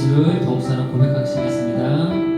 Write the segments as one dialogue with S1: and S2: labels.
S1: 예수를 더욱 사랑 고백하시겠습니다.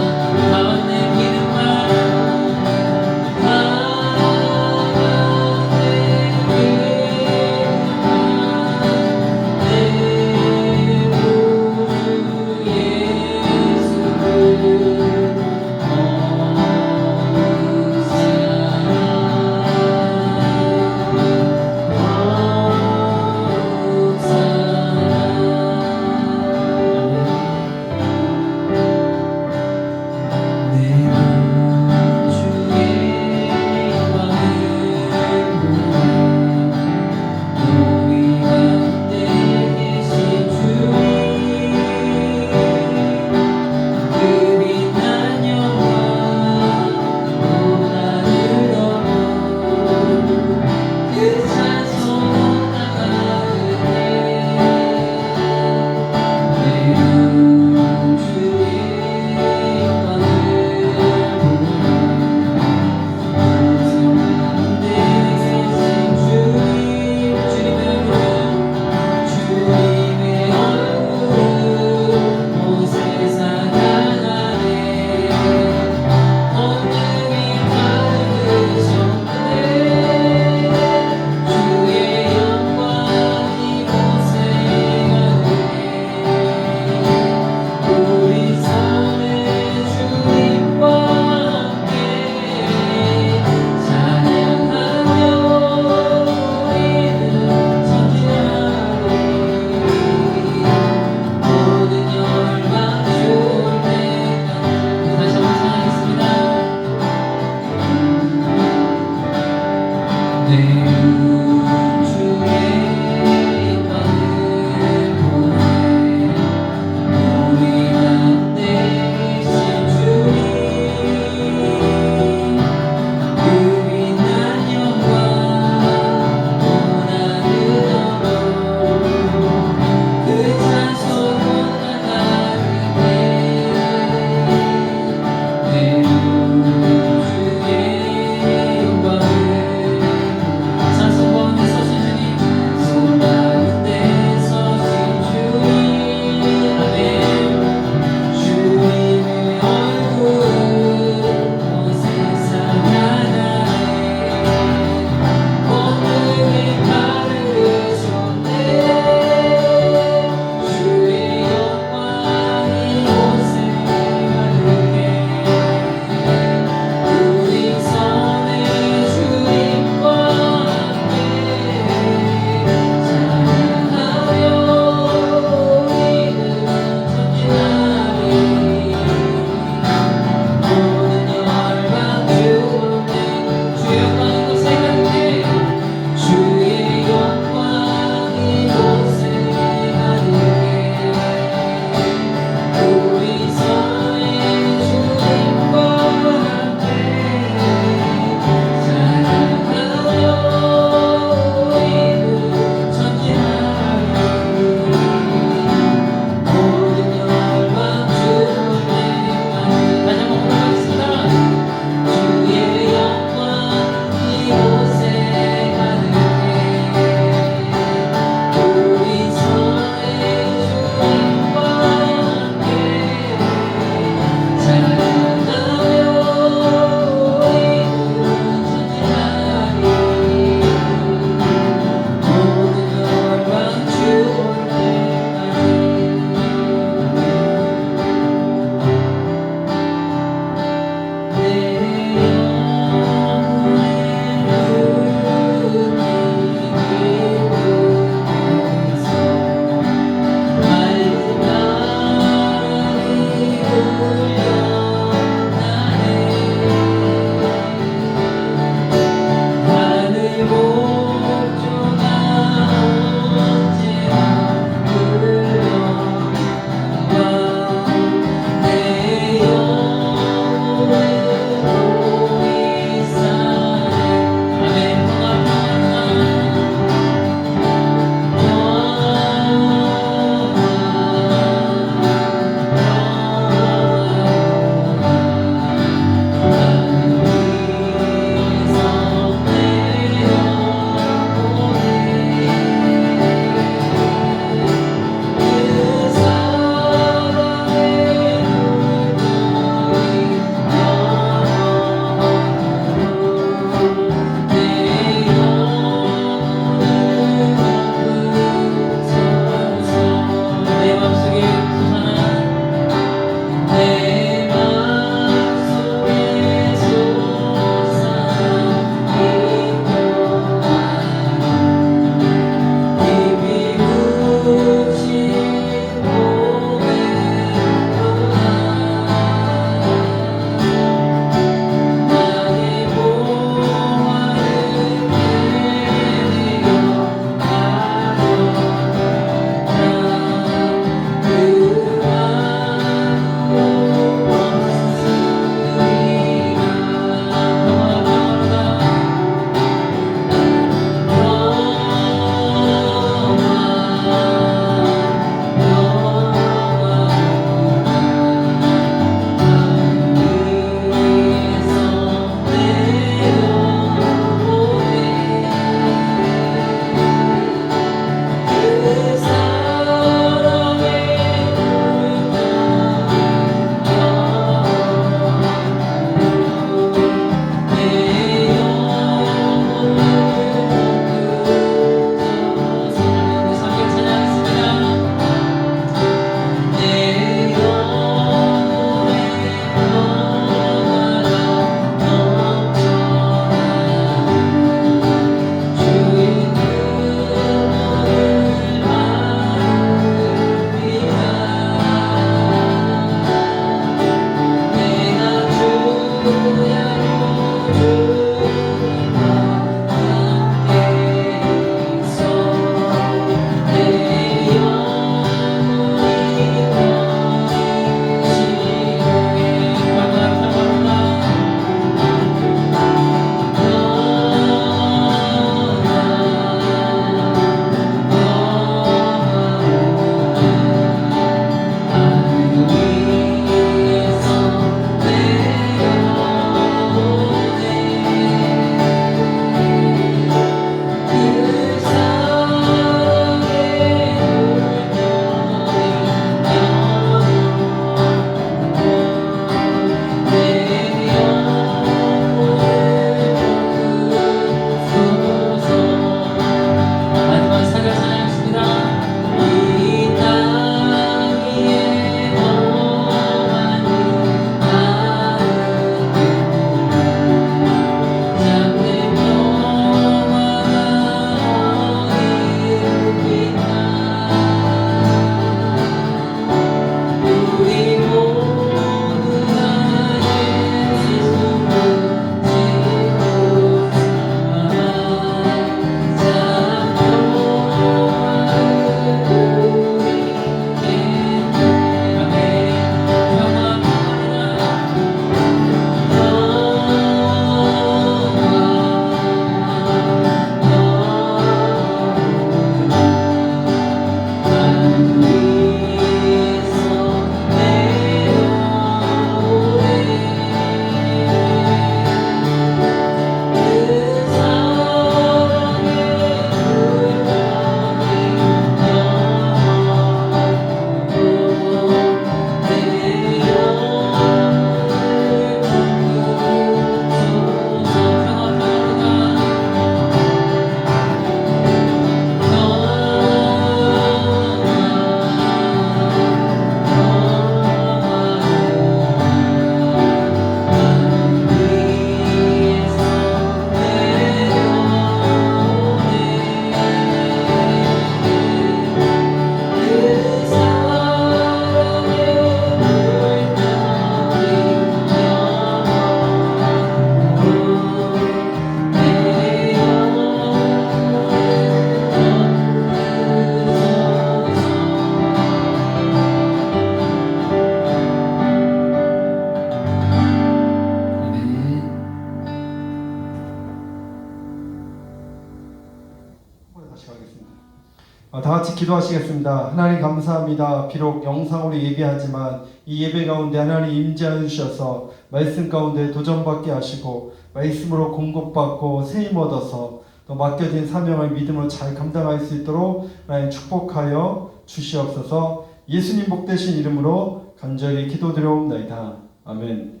S2: 같이 기도하시겠습니다. 하나님 감사합니다. 비록 영상으로 예배하지만 이 예배 가운데 하나님 임재하여 주셔서 말씀 가운데 도전받게 하시고 말씀으로 공급받고 세임 얻어서 또 맡겨진 사명을 믿음으로 잘 감당할 수 있도록 하나님 축복하여 주시옵소서. 예수님 복되신 이름으로 간절히 기도드려옵나이다. 아멘.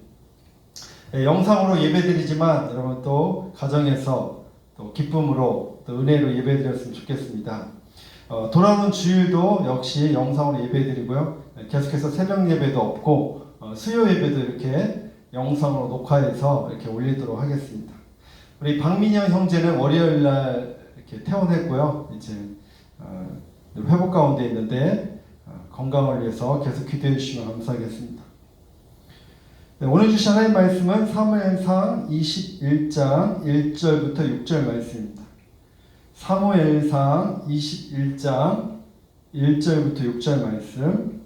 S2: 영상으로 예배드리지만 여러분 또 가정에서 또 기쁨으로 또 은혜로 예배드렸으면 좋겠습니다. 돌아오는 주일도 역시 영상으로 예배드리고요. 계속해서 새벽 예배도 없고 수요 예배도 이렇게 영상으로 녹화해서 이렇게 올리도록 하겠습니다. 우리 박민영 형제는 월요일 날 이렇게 퇴원했고요. 이제 회복 가운데 있는데 건강을 위해서 계속 기도해 주시면 감사하겠습니다. 네, 오늘 주신 하나님 말씀은 사무엘상 21장 1절부터 6절 말씀입니다. 사무엘상 21장 1절부터 6절 말씀.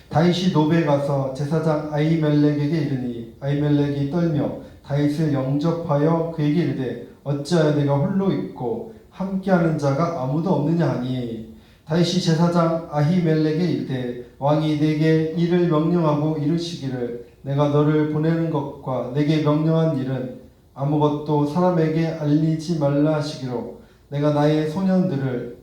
S2: 다윗이 노베에 가서 제사장 아히멜렉에게 이르니 아히멜렉이 떨며 다윗을 영접하여 그에게 이르되 어찌하여 내가 홀로 있고 함께하는 자가 아무도 없느냐 하니 다윗이 제사장 아히멜렉에게 이르되 왕이 내게 일을 명령하고 이르시기를 내가 너를 보내는 것과 내게 명령한 일은 아무것도 사람에게 알리지 말라 하시기로 내가 나의 소년들을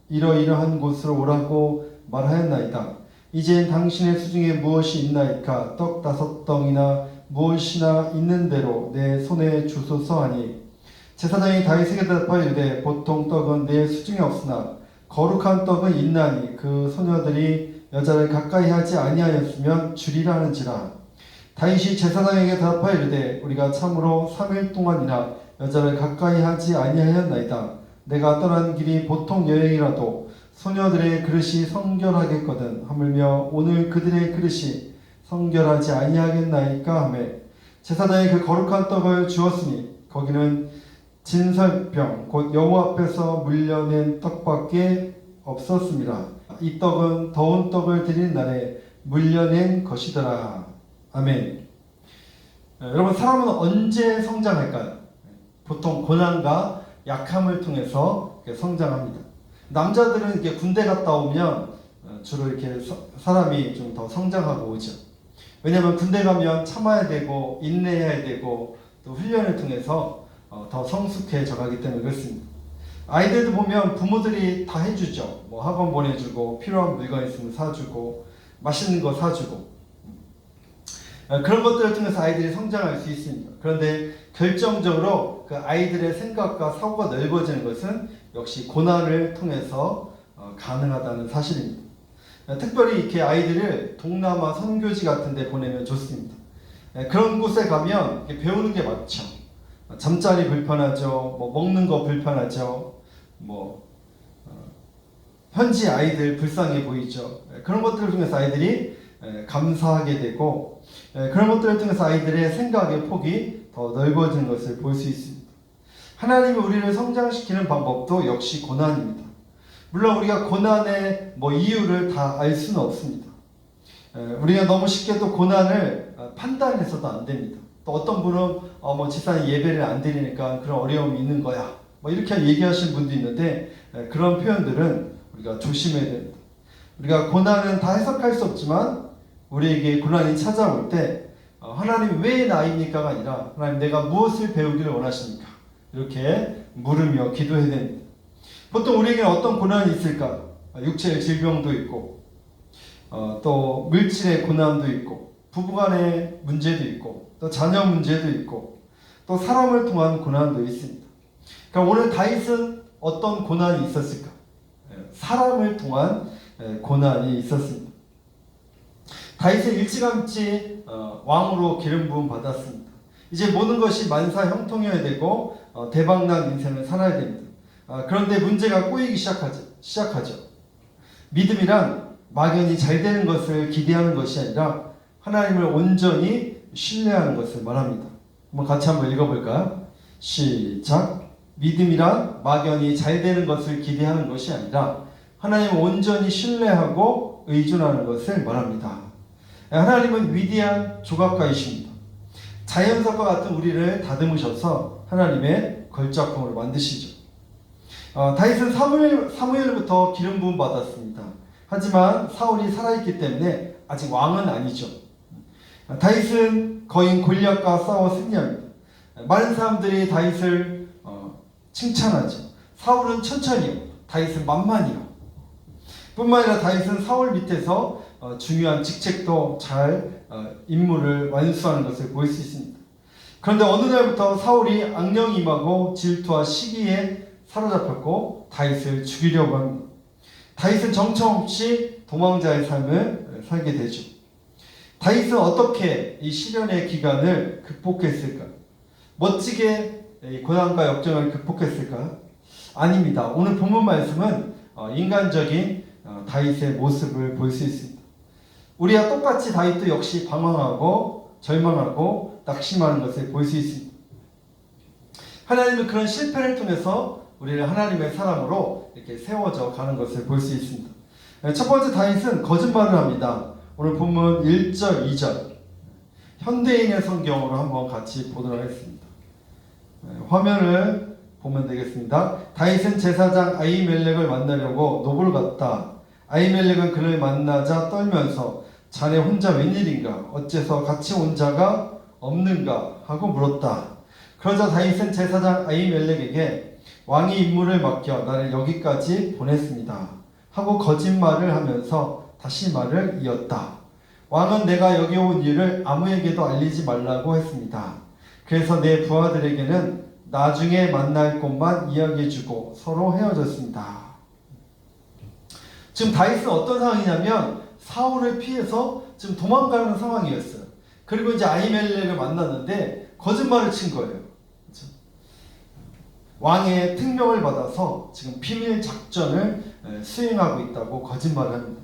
S2: 이러이러한 곳으로 오라고 말하였나이다. 이제 당신의 수중에 무엇이 있나이까? 떡 5덩이나 무엇이나 있는 대로 내 손에 주소서 하니 제사장이 다윗에게 대답하여 이르되 보통 떡은 내 수중에 없으나 거룩한 떡은 있나니 그 소녀들이 여자를 가까이 하지 아니하였으면 주리라 하는지라. 다윗이 제사장에게 대답하여 이르되 우리가 참으로 3일 동안이나 여자를 가까이 하지 아니하였나이다. 내가 떠난 길이 보통 여행이라도 소녀들의 그릇이 성결하겠거든 하물며 오늘 그들의 그릇이 성결하지 아니하겠나이까 하며 제사장이 그 거룩한 떡을 주었으니 거기는 진설병 곧 여호와 앞에서 물려낸 떡밖에 없었습니다. 이 떡은 더운 떡을 드리는 날에 물려낸 것이더라. 아멘. 여러분, 사람은 언제 성장할까요? 보통 고난과 약함을 통해서 성장합니다. 남자들은 이렇게 군대 갔다 오면 주로 이렇게 사람이 좀 더 성장하고 오죠. 왜냐하면 군대 가면 참아야 되고 인내해야 되고 또 훈련을 통해서 더 성숙해져 가기 때문에 그렇습니다. 아이들도 보면 부모들이 다 해주죠. 뭐 학원 보내주고 필요한 물건 있으면 사주고 맛있는 거 사주고 그런 것들을 통해서 아이들이 성장할 수 있습니다. 그런데 결정적으로 그 아이들의 생각과 사고가 넓어지는 것은 역시 고난을 통해서 가능하다는 사실입니다. 특별히 이렇게 아이들을 동남아 선교지 같은 데 보내면 좋습니다. 그런 곳에 가면 배우는 게 많죠. 잠자리 불편하죠. 뭐 먹는 거 불편하죠. 현지 아이들 불쌍해 보이죠. 그런 것들을 통해서 아이들이 감사하게 되고 그런 것들을 통해서 아이들의 생각의 폭이 더 넓어지는 것을 볼 수 있습니다. 하나님이 우리를 성장시키는 방법도 역시 고난입니다. 물론 우리가 고난의 이유를 다 알 수는 없습니다. 우리가 너무 쉽게 또 고난을 판단해서도 안 됩니다. 또 어떤 분은 집사님 예배를 안 드리니까 그런 어려움이 있는 거야 이렇게 얘기하시는 분도 있는데 그런 표현들은 우리가 조심해야 됩니다. 우리가 고난은 다 해석할 수 없지만 우리에게 고난이 찾아올 때 하나님 왜 나입니까가 아니라 하나님 내가 무엇을 배우기를 원하십니까? 이렇게 물으며 기도해야 됩니다. 보통 우리에게 어떤 고난이 있을까? 육체의 질병도 있고 또 물질의 고난도 있고 부부간의 문제도 있고 또 자녀 문제도 있고 또 사람을 통한 고난도 있습니다. 그럼 오늘 다윗은 어떤 고난이 있었을까? 사람을 통한 고난이 있었습니다. 다윗은 일찌감치 왕으로 기름 부음 받았습니다. 이제 모든 것이 만사 형통해야 되고 대박난 인생을 살아야 됩니다. 그런데 문제가 꼬이기 시작하죠. 믿음이란 막연히 잘 되는 것을 기대하는 것이 아니라 하나님을 온전히 신뢰하는 것을 말합니다. 한번 같이 한번 읽어볼까요? 시작. 믿음이란 막연히 잘 되는 것을 기대하는 것이 아니라 하나님을 온전히 신뢰하고 의존하는 것을 말합니다. 하나님은 위대한 조각가이십니다. 자연석과 같은 우리를 다듬으셔서 하나님의 걸작품을 만드시죠. 다윗은 사무엘부터 기름 부음 받았습니다. 하지만 사울이 살아있기 때문에 아직 왕은 아니죠. 다윗은 거인 골리앗과 싸워 승리합니다. 많은 사람들이 다윗을 칭찬하죠. 사울은 천천히요, 다윗은 만만히요. 뿐만 아니라 다윗은 사울 밑에서 중요한 직책도 잘 임무를 완수하는 것을 볼 수 있습니다. 그런데 어느 날부터 사울이 악령이 임하고 질투와 시기에 사로잡혔고 다윗을 죽이려고 합니다. 다윗은 정처없이 도망자의 삶을 살게 되죠. 다윗은 어떻게 이 시련의 기간을 극복했을까? 멋지게 고난과 역경을 극복했을까? 아닙니다. 오늘 본문 말씀은 인간적인 다윗의 모습을 볼 수 있습니다. 우리와 똑같이 다윗도 역시 방황하고 절망하고 낙심하는 것을 볼 수 있습니다. 하나님은 그런 실패를 통해서 우리를 하나님의 사람으로 이렇게 세워져 가는 것을 볼 수 있습니다. 첫 번째, 다윗은 거짓말을 합니다. 오늘 본문 1절, 2절 현대인의 성경으로 한번 같이 보도록 하겠습니다. 화면을 보면 되겠습니다. 다윗은 제사장 아히멜렉을 만나려고 노브를 갔다. 아히멜렉은 그를 만나자 떨면서 자네 혼자 웬일인가? 어째서 같이 온 자가 없는가? 하고 물었다. 그러자 다윗은 제사장 아히멜렉에게 왕이 임무를 맡겨 나를 여기까지 보냈습니다 하고 거짓말을 하면서 다시 말을 이었다. 왕은 내가 여기 온 일을 아무에게도 알리지 말라고 했습니다. 그래서 내 부하들에게는 나중에 만날 곳만 이야기해주고 서로 헤어졌습니다. 지금 다윗은 어떤 상황이냐면 사울을 피해서 지금 도망가는 상황이었어요. 그리고 이제 아히멜렉을 만났는데 거짓말을 친 거예요. 그렇죠? 왕의 특명을 받아서 지금 비밀 작전을 수행하고 있다고 거짓말을 합니다.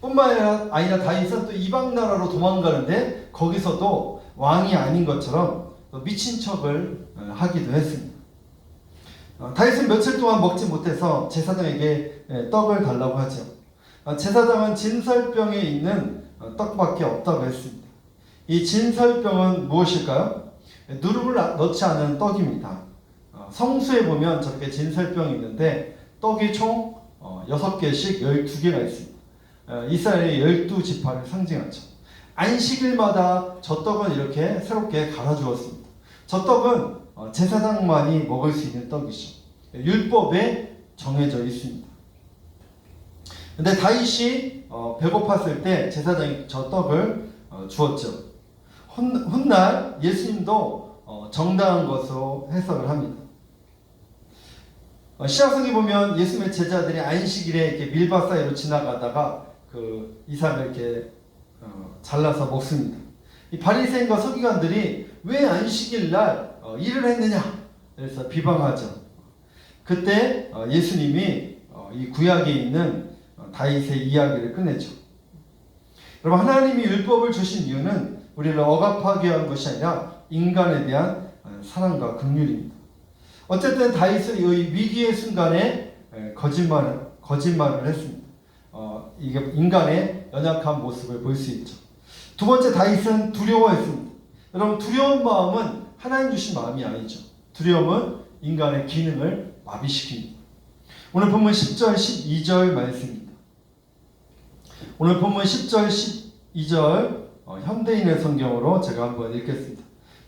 S2: 뿐만 아니라 다윗은 또 이방 나라로 도망가는데 거기서도 왕이 아닌 것처럼 미친 척을 하기도 했습니다. 다윗은 며칠 동안 먹지 못해서 제사장에게 떡을 달라고 하죠. 제사장은 진설병에 있는 떡밖에 없다고 했습니다. 이 진설병은 무엇일까요? 누룩을 넣지 않은 떡입니다. 성수에 보면 저렇게 진설병이 있는데 떡이 총 6개씩 12개가 있습니다. 이스라엘의 12지파를 상징하죠. 안식일마다 저 떡은 이렇게 새롭게 갈아주었습니다. 저 떡은 제사장만이 먹을 수 있는 떡이죠. 율법에 정해져 있습니다. 근데 다윗이 배고팠을 때 제사장이 저 떡을 주었죠. 훗날 예수님도 정당한 것으로 해석을 합니다. 신약성에 보면 예수님의 제자들이 안식일에 이렇게 밀밭 사이로 지나가다가 그 이삭을 이렇게 잘라서 먹습니다. 이 바리새인과 서기관들이 왜 안식일 날 일을 했느냐? 그래서 비방하죠. 그때 예수님이 이 구약에 있는 다윗의 이야기를 꺼내죠. 여러분, 하나님이 율법을 주신 이유는 우리를 억압하게 한 것이 아니라 인간에 대한 사랑과 긍휼입니다. 어쨌든 다윗은 이 위기의 순간에 거짓말을 했습니다. 이게 인간의 연약한 모습을 볼 수 있죠. 두 번째, 다윗은 두려워했습니다. 여러분, 두려운 마음은 하나님 주신 마음이 아니죠. 두려움은 인간의 기능을 마비시킵니다. 오늘 본문 10절, 12절 말씀입니다. 오늘 본문 10절, 12절 현대인의 성경으로 제가 한번 읽겠습니다.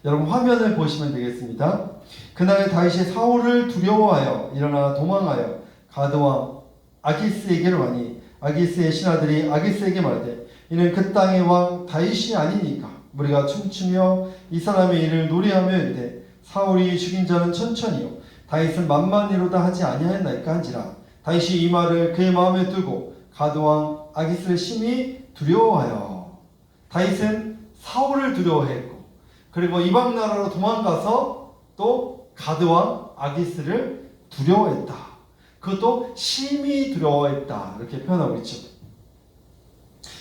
S2: 여러분, 화면을 보시면 되겠습니다. 그날에 다윗이 사울을 두려워하여 일어나 도망하여 가드왕 아기스에게로 가니 아기스의 신하들이 아기스에게 말하되 이는 그 땅의 왕 다윗이 아니니까 우리가 춤추며 이 사람의 일을 노래하며 이르되 사울이 죽인 자는 천천히요 다윗은 만만히로다 하지 아니하였나이까 한지라. 다윗이 이 말을 그의 마음에 두고 가드왕 아기스를 심히 두려워하여. 다윗은 사울을 두려워했고 그리고 이방 나라로 도망가서 또 가드왕 아기스를 두려워했다. 그것도 심히 두려워했다. 이렇게 표현하고 있죠.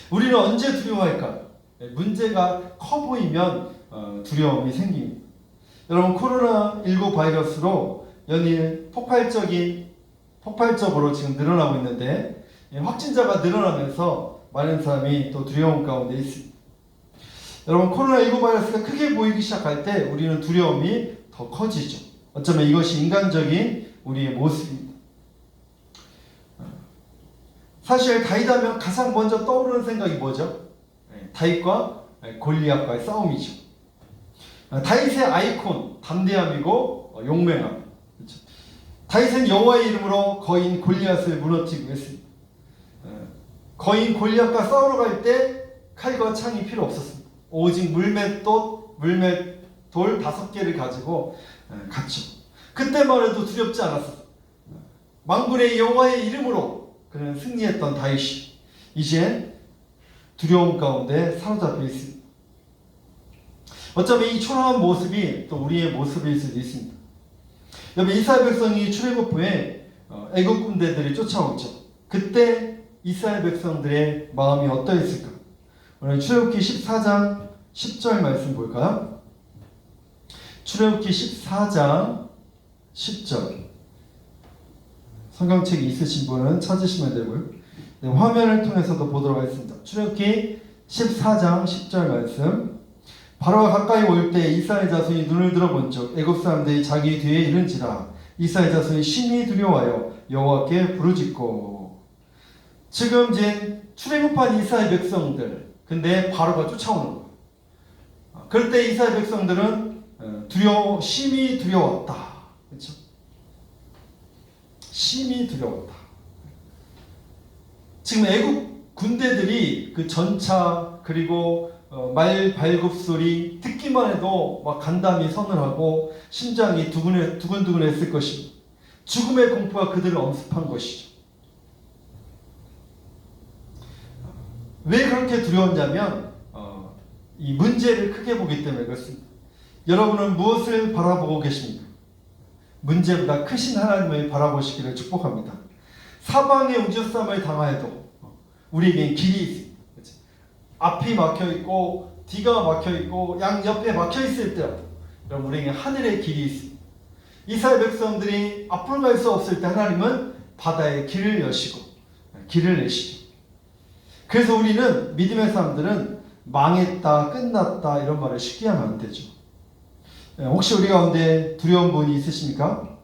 S2: 우리는 언제 두려워할까요? 문제가 커 보이면 두려움이 생깁니다. 여러분, 코로나19 바이러스로 연일 폭발적으로 지금 늘어나고 있는데 확진자가 늘어나면서 많은 사람이 또 두려움 가운데 있습니다. 여러분, 코로나19 바이러스가 크게 보이기 시작할 때 우리는 두려움이 더 커지죠. 어쩌면 이것이 인간적인 우리의 모습입니다. 사실 다윗하면 가장 먼저 떠오르는 생각이 뭐죠? 다윗과 골리앗과의 싸움이죠. 다윗의 아이콘, 담대함이고 용맹함. 그렇죠? 다윗은 여호와의 이름으로 거인 골리앗을 무너뜨리고 했습니다. 거인 골리앗과 싸우러 갈 때 칼과 창이 필요 없었습니다. 오직 물맷돌 5개를 가지고 갔죠. 그때만 해도 두렵지 않았습니다. 만군의 여호와의 이름으로 그는 승리했던 다윗이 이제 두려움 가운데 사로잡혀 있습니다. 어쩌면 이 초라한 모습이 또 우리의 모습일 수도 있습니다. 여러분, 이스라엘 백성이 출애굽 후에 애국 군대들이 쫓아오죠. 그때 이스라엘 백성들의 마음이 어떠했을까? 오늘 출애굽기 14장 10절 말씀 볼까요? 출애굽기 14장 10절. 성경책이 있으신 분은 찾으시면 되고요. 네, 화면을 통해서도 보도록 하겠습니다. 출애굽기 14장 10절 말씀. 바로가 가까이 올 때 이스라엘 자손이 눈을 들어본즉 애굽 사람들이 자기 뒤에 이른지라 이스라엘 자손이 심히 두려워하여 여호와께 부르짖고. 지금 이제 출애굽한 이스라엘 백성들, 근데 바로가 쫓아오는 거예요. 그럴 때 이스라엘 백성들은 심히 두려웠다. 그렇죠? 심히 두려웠다. 지금 애국 군대들이 그 전차 그리고 말 발굽 소리 듣기만 해도 막 간담이 서늘하고 심장이 두근두근했을 것입니다. 죽음의 공포가 그들을 엄습한 것이죠. 왜 그렇게 두려웠냐면 이 문제를 크게 보기 때문에 그렇습니다. 여러분은 무엇을 바라보고 계십니까? 문제보다 크신 하나님을 바라보시기를 축복합니다. 사방에 우주싸움을 당하여도 우리에겐 길이 있습니다. 그렇죠? 앞이 막혀있고 뒤가 막혀있고 양옆에 막혀있을 때라도 여러분, 우리에게 하늘의 길이 있습니다. 이스라엘 백성들이 앞으로 갈 수 없을 때 하나님은 바다에 길을 여시고 길을 내시죠. 그래서 우리는 믿음의 사람들은 망했다, 끝났다 이런 말을 쉽게 하면 안 되죠. 혹시 우리 가운데 두려운 분이 있으십니까?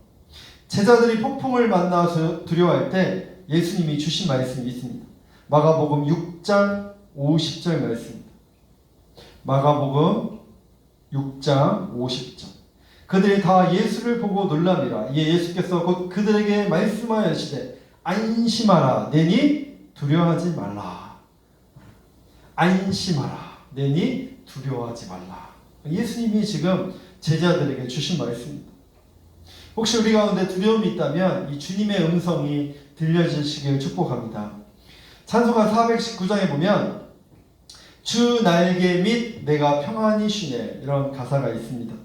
S2: 제자들이 폭풍을 만나서 두려워할 때 예수님이 주신 말씀이 있습니다. 마가복음 6장 50절 말씀입니다. 마가복음 6장 50절. 그들이 다 예수를 보고 놀랍니다. 이에 예수께서 곧 그들에게 말씀하시되 안심하라 내니 두려워하지 말라. 안심하라 내니 두려워하지 말라. 예수님이 지금 제자들에게 주신 말씀입니다. 혹시 우리 가운데 두려움이 있다면 이 주님의 음성이 들려주시길 축복합니다. 찬송가 419장에 보면 주 날개 및 내가 평안히 쉬네 이런 가사가 있습니다.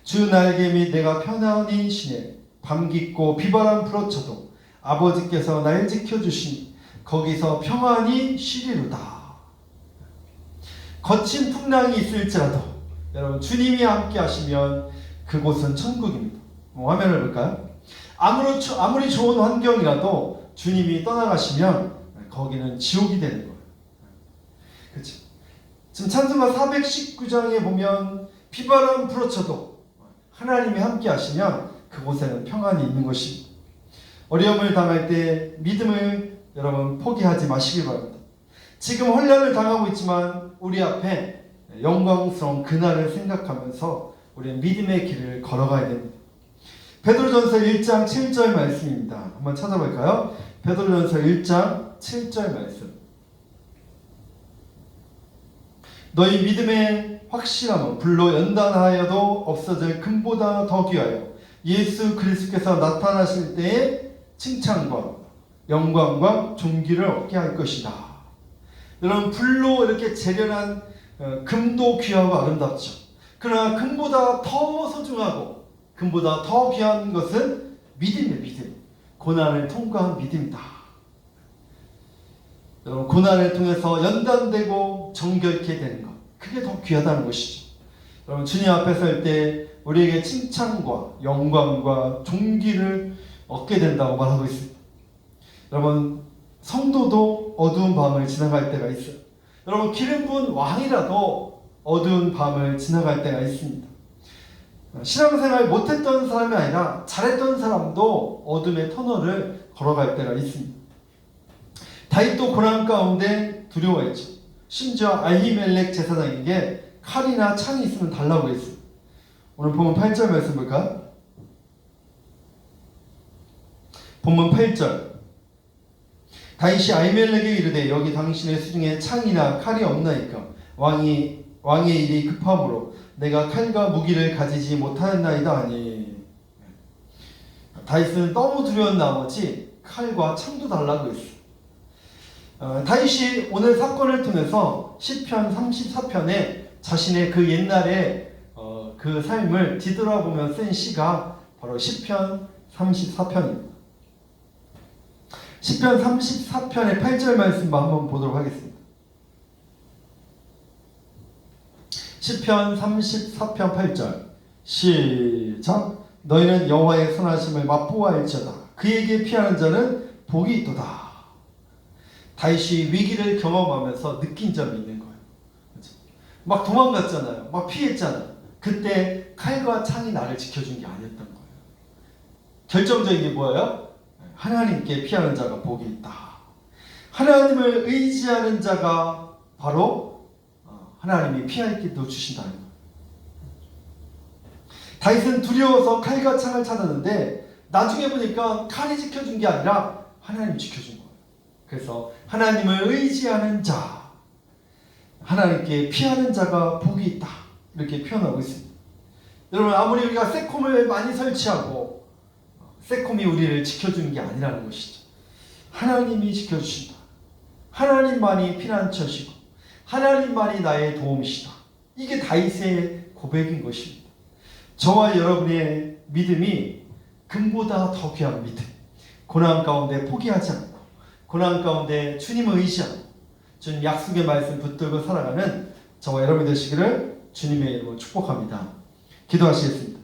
S2: 주 날개 및 내가 편안히 쉬네 밤 깊고 비바람 불어쳐도 아버지께서 날 지켜주시니 거기서 평안히 쉬리로다. 거친 풍랑이 있을지라도 여러분, 주님이 함께 하시면 그곳은 천국입니다. 화면을 볼까요? 아무리 좋은 환경이라도 주님이 떠나가시면 거기는 지옥이 되는 거예요. 그렇죠? 지금 찬송가 419장에 보면 비바람 불어쳐도 하나님이 함께 하시면 그곳에는 평안이 있는 것입니다. 어려움을 당할 때 믿음을 여러분 포기하지 마시길 바랍니다. 지금 혼란을 당하고 있지만 우리 앞에 영광스러운 그날을 생각하면서 우리는 믿음의 길을 걸어가야 됩니다. 베드로전서 1장 7절 말씀입니다. 한번 찾아볼까요? 베드로전서 1장 7절 말씀. 너희 믿음의 확실함은 불로 연단하여도 없어질 금보다 더 귀하여 예수 그리스도께서 나타나실 때의 칭찬과 영광과 존귀를 얻게 할 것이다. 여러분, 불로 이렇게 재련한 금도 귀하고 아름답죠. 그러나 금보다 더 소중하고 금보다 더 귀한 것은 믿음이에요. 믿음. 고난을 통과한 믿음이다. 여러분, 고난을 통해서 연단되고 정결케 되는 것, 그게 더 귀하다는 것이죠. 여러분, 주님 앞에 설 때 우리에게 칭찬과 영광과 존귀를 얻게 된다고 말하고 있습니다. 여러분, 성도도 어두운 밤을 지나갈 때가 있어요. 여러분, 기름 부은 왕이라도 어두운 밤을 지나갈 때가 있습니다. 신앙생활 못했던 사람이 아니라 잘했던 사람도 어둠의 터널을 걸어갈 때가 있습니다. 다윗도 고난 가운데 두려워했죠. 심지어 아히멜렉 제사장에게 칼이나 창이 있으면 달라고 했어요. 오늘 본문 8절 말씀 볼까? 본문 8절. 다윗이 아히멜렉에게 이르되 여기 당신의 수중에 창이나 칼이 없나이까? 왕의 일이 급함으로 내가 칼과 무기를 가지지 못하였나이다 하니. 다윗은 너무 두려운 나머지 칼과 창도 달라고 했어요. 다윗이 오늘 사건을 통해서 시편 34편에 자신의 그 옛날의 그 삶을 뒤돌아보며 쓴 시가 바로 시편 34편입니다. 시편 34편의 8절 말씀만 한번 보도록 하겠습니다. 시편 34편 8절 시작. 너희는 여호와의 선하심을 맛보아할지어다. 그에게 피하는 자는 복이 있도다. 다윗이 위기를 경험하면서 느낀 점이 있는 거예요. 그렇죠? 막 도망갔잖아요. 막 피했잖아요. 그때 칼과 창이 나를 지켜준 게 아니었던 거예요. 결정적인 게 뭐예요? 하나님께 피하는 자가 복이 있다. 하나님을 의지하는 자가 바로 하나님이 피할 길도 주신다는 거예요. 다윗은 두려워서 칼과 창을 찾았는데 나중에 보니까 칼이 지켜준 게 아니라 하나님이 지켜준 거예요. 그래서 하나님을 의지하는 자, 하나님께 피하는 자가 복이 있다. 이렇게 표현하고 있습니다. 여러분, 아무리 우리가 세콤을 많이 설치하고 세콤이 우리를 지켜주는 게 아니라는 것이죠. 하나님이 지켜주신다. 하나님만이 피난처시고 하나님만이 나의 도움이시다. 이게 다윗의 고백인 것입니다. 저와 여러분의 믿음이 금보다 더 귀한 믿음, 고난 가운데 포기하지 않고 고난 가운데 주님을 의지하고 주님 약속의 말씀 붙들고 살아가는 저와 여러분이 되시기를 주님의 이름으로 축복합니다. 기도하시겠습니다.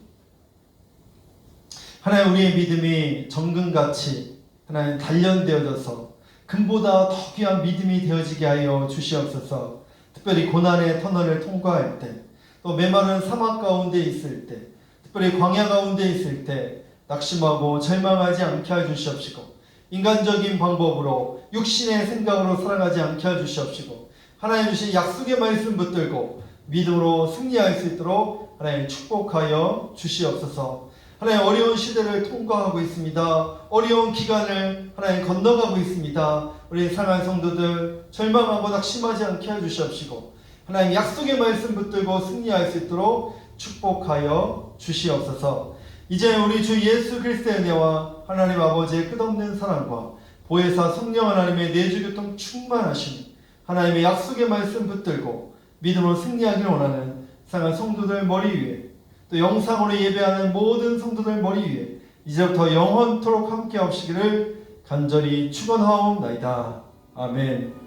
S2: 하나님, 우리의 믿음이 정금같이 하나님 단련되어져서 금보다 더 귀한 믿음이 되어지게 하여 주시옵소서. 특별히 고난의 터널을 통과할 때, 또 메마른 사막 가운데 있을 때, 특별히 광야 가운데 있을 때 낙심하고 절망하지 않게 해 주시옵시고, 인간적인 방법으로 육신의 생각으로 살아가지 않게 해 주시옵시고, 하나님 주신 약속의 말씀 붙들고 믿음으로 승리할 수 있도록 하나님 축복하여 주시옵소서. 하나님, 어려운 시대를 통과하고 있습니다. 어려운 기간을 하나님 건너가고 있습니다. 우리 사랑하는 성도들 절망하고 낙심하지 않게 해 주시옵시고, 하나님 약속의 말씀 붙들고 승리할 수 있도록 축복하여 주시옵소서. 이제 우리 주 예수 그리스도의 은혜와 하나님 아버지의 끝없는 사랑과 보혜사 성령 하나님의 내주교통 충만하심, 하나님의 약속의 말씀 붙들고 믿음으로 승리하기를 원하는 사랑하는 성도들 머리 위에, 또 영상으로 예배하는 모든 성도들 머리 위에 이제부터 영원토록 함께 하시기를 간절히 축원하옵나이다. 아멘.